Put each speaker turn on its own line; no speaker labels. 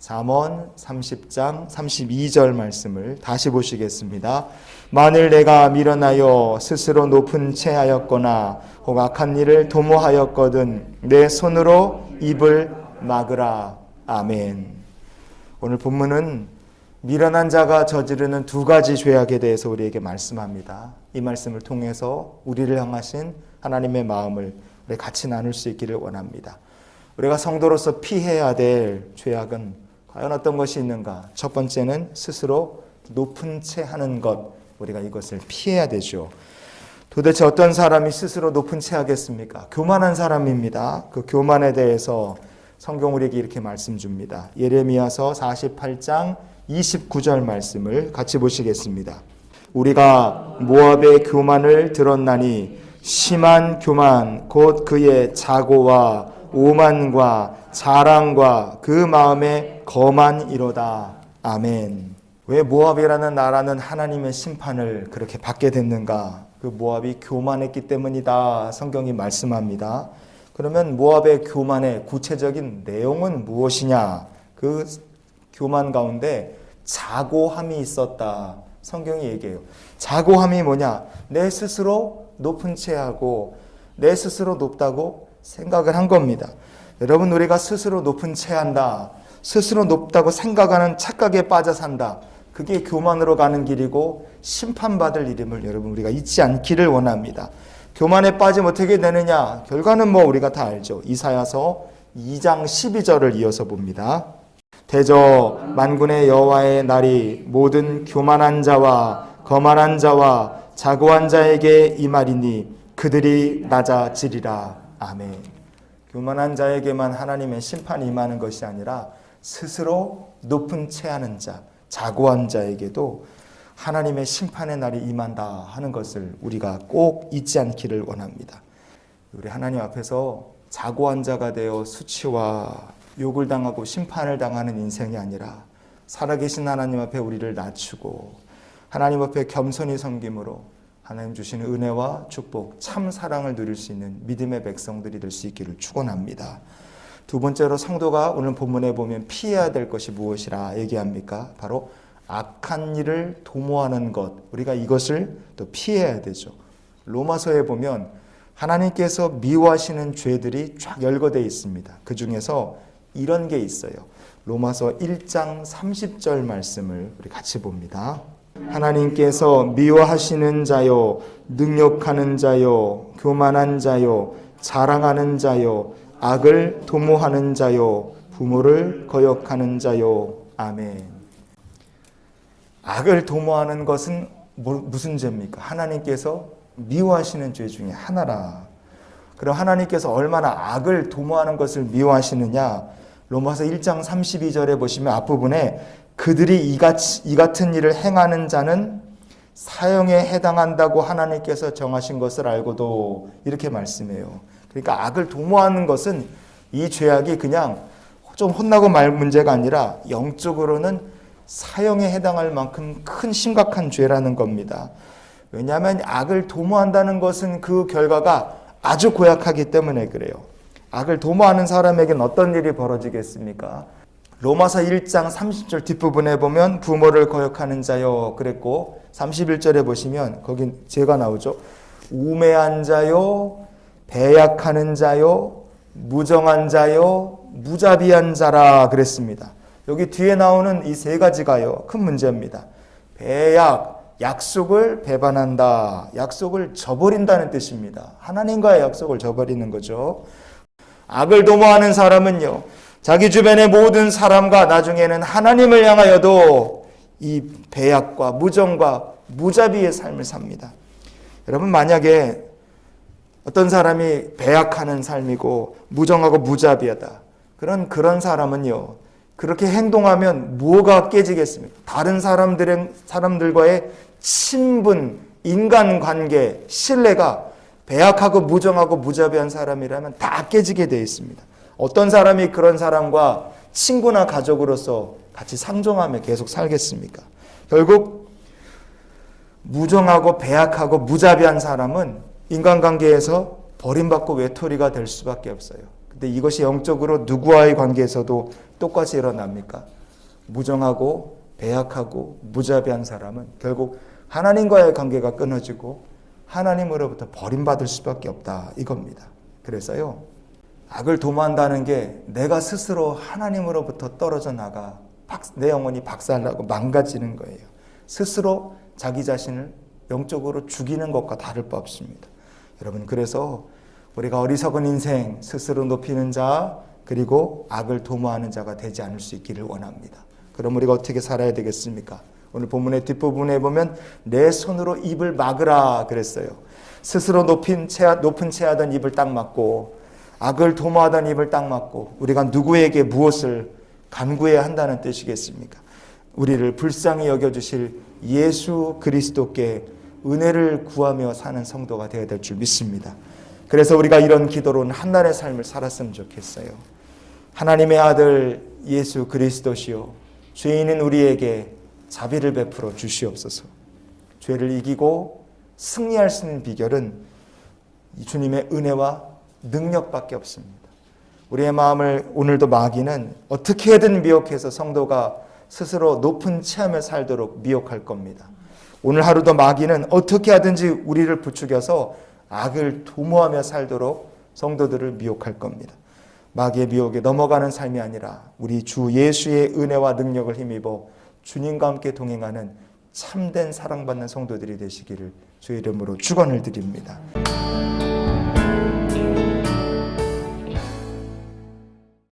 잠언 30장 32절 말씀을 다시 보시겠습니다. 만일 내가 미련하여 스스로 높은 채 하였거나 혹 악한 일을 도모하였거든 내 손으로 입을 막으라. 아멘. 오늘 본문은 미련한 자가 저지르는 두 가지 죄악에 대해서 우리에게 말씀합니다. 이 말씀을 통해서 우리를 향하신 하나님의 마음을 우리 같이 나눌 수 있기를 원합니다. 우리가 성도로서 피해야 될 죄악은 과연 어떤 것이 있는가? 첫 번째는 스스로 높은 채 하는 것. 우리가 이것을 피해야 되죠. 도대체 어떤 사람이 스스로 높은 채 하겠습니까? 교만한 사람입니다. 그 교만에 대해서 성경 우리에게 이렇게 말씀 줍니다. 예레미야서 48장 29절 말씀을 같이 보시겠습니다. 우리가 모압의 교만을 들었나니 심한 교만 곧 그의 자고와 오만과 자랑과 그 마음에 거만이로다. 아멘. 왜 모압이라는 나라는 하나님의 심판을 그렇게 받게 됐는가? 그 모압이 교만했기 때문이다. 성경이 말씀합니다. 그러면 모압의 교만의 구체적인 내용은 무엇이냐? 그 교만 가운데 자고함이 있었다. 성경이 얘기해요. 자고함이 뭐냐? 내 스스로 높은 채 하고 내 스스로 높다고 생각을 한 겁니다. 여러분, 우리가 스스로 높은 채 한다. 스스로 높다고 생각하는 착각에 빠져 산다. 그게 교만으로 가는 길이고 심판받을 일임을 여러분 우리가 잊지 않기를 원합니다. 교만에 빠지면 어떻게 되느냐? 결과는 우리가 다 알죠. 이사야서 2장 12절을 이어서 봅니다. 대저 만군의 여호와의 날이 모든 교만한 자와 거만한 자와 자고한 자에게 임하리니 그들이 낮아지리라. 아멘. 교만한 자에게만 하나님의 심판이 임하는 것이 아니라 스스로 높은 채 하는 자, 자고한 자에게도 하나님의 심판의 날이 임한다 하는 것을 우리가 꼭 잊지 않기를 원합니다. 우리 하나님 앞에서 자고한 자가 되어 수치와 욕을 당하고 심판을 당하는 인생이 아니라 살아계신 하나님 앞에 우리를 낮추고 하나님 앞에 겸손히 섬김으로 하나님 주시는 은혜와 축복, 참 사랑을 누릴 수 있는 믿음의 백성들이 될 수 있기를 축원합니다. 두 번째로 성도가 오늘 본문에 보면 피해야 될 것이 무엇이라 얘기합니까? 바로 악한 일을 도모하는 것. 우리가 이것을 또 피해야 되죠. 로마서에 보면 하나님께서 미워하시는 죄들이 쫙 열거되어 있습니다. 그 중에서 이런 게 있어요. 로마서 1장 30절 말씀을 우리 같이 봅니다. 하나님께서 미워하시는 자요, 능욕하는 자요, 교만한 자요, 자랑하는 자요, 악을 도모하는 자요, 부모를 거역하는 자요. 아멘. 악을 도모하는 것은 무슨 죄입니까? 하나님께서 미워하시는 죄 중에 하나라. 그럼 하나님께서 얼마나 악을 도모하는 것을 미워하시느냐? 로마서 1장 32절에 보시면 앞부분에 그들이 이 같은 일을 행하는 자는 사형에 해당한다고 하나님께서 정하신 것을 알고도 이렇게 말씀해요. 그러니까 악을 도모하는 것은 이 죄악이 그냥 좀 혼나고 말 문제가 아니라 영적으로는 사형에 해당할 만큼 큰 심각한 죄라는 겁니다. 왜냐하면 악을 도모한다는 것은 그 결과가 아주 고약하기 때문에 그래요. 악을 도모하는 사람에게는 어떤 일이 벌어지겠습니까? 로마서 1장 30절 뒷부분에 보면 부모를 거역하는 자요 그랬고 31절에 보시면 거기 죄가 나오죠. 우매한 자요, 배약하는 자요, 무정한 자요, 무자비한 자라 그랬습니다. 여기 뒤에 나오는 이 세 가지가요 큰 문제입니다. 배약, 약속을 배반한다. 약속을 저버린다는 뜻입니다. 하나님과의 약속을 저버리는 거죠. 악을 도모하는 사람은요, 자기 주변의 모든 사람과 나중에는 하나님을 향하여도 이 배약과 무정과 무자비의 삶을 삽니다. 여러분, 만약에 어떤 사람이 배약하는 삶이고 무정하고 무자비하다. 그런 사람은요, 그렇게 행동하면 뭐가 깨지겠습니까? 다른 사람들과의 친분, 인간관계, 신뢰가 배약하고 무정하고 무자비한 사람이라면 다 깨지게 되어 있습니다. 어떤 사람이 그런 사람과 친구나 가족으로서 같이 상종하며 계속 살겠습니까? 결국 무정하고 배약하고 무자비한 사람은 인간관계에서 버림받고 외톨이가 될 수밖에 없어요. 근데 이것이 영적으로 누구와의 관계에서도 똑같이 일어납니까? 무정하고 배약하고 무자비한 사람은 결국 하나님과의 관계가 끊어지고 하나님으로부터 버림받을 수밖에 없다 이겁니다. 그래서요, 악을 도모한다는 게 내가 스스로 하나님으로부터 떨어져 나가 내 영혼이 박살나고 망가지는 거예요. 스스로 자기 자신을 영적으로 죽이는 것과 다를 바 없습니다. 여러분, 그래서 우리가 어리석은 인생, 스스로 높이는 자, 그리고 악을 도모하는 자가 되지 않을 수 있기를 원합니다. 그럼 우리가 어떻게 살아야 되겠습니까? 오늘 본문의 뒷부분에 보면 내 손으로 입을 막으라 그랬어요. 스스로 높은 채하던 입을 딱 막고 악을 도모하던 입을 딱 막고 우리가 누구에게 무엇을 간구해야 한다는 뜻이겠습니까? 우리를 불쌍히 여겨주실 예수 그리스도께 은혜를 구하며 사는 성도가 되어야 될 줄 믿습니다. 그래서 우리가 이런 기도로는 한날의 삶을 살았으면 좋겠어요. 하나님의 아들 예수 그리스도시요, 죄인인 우리에게 자비를 베풀어 주시옵소서. 죄를 이기고 승리할 수 있는 비결은 주님의 은혜와 능력밖에 없습니다. 우리의 마음을 오늘도 마귀는 어떻게든 미혹해서 성도가 스스로 높은 체험에 살도록 미혹할 겁니다. 오늘 하루도 마귀는 어떻게 하든지 우리를 부추겨서 악을 도모하며 살도록 성도들을 미혹할 겁니다. 마귀의 미혹에 넘어가는 삶이 아니라 우리 주 예수의 은혜와 능력을 힘입어 주님과 함께 동행하는 참된 사랑받는 성도들이 되시기를 주의 이름으로 축원을 드립니다.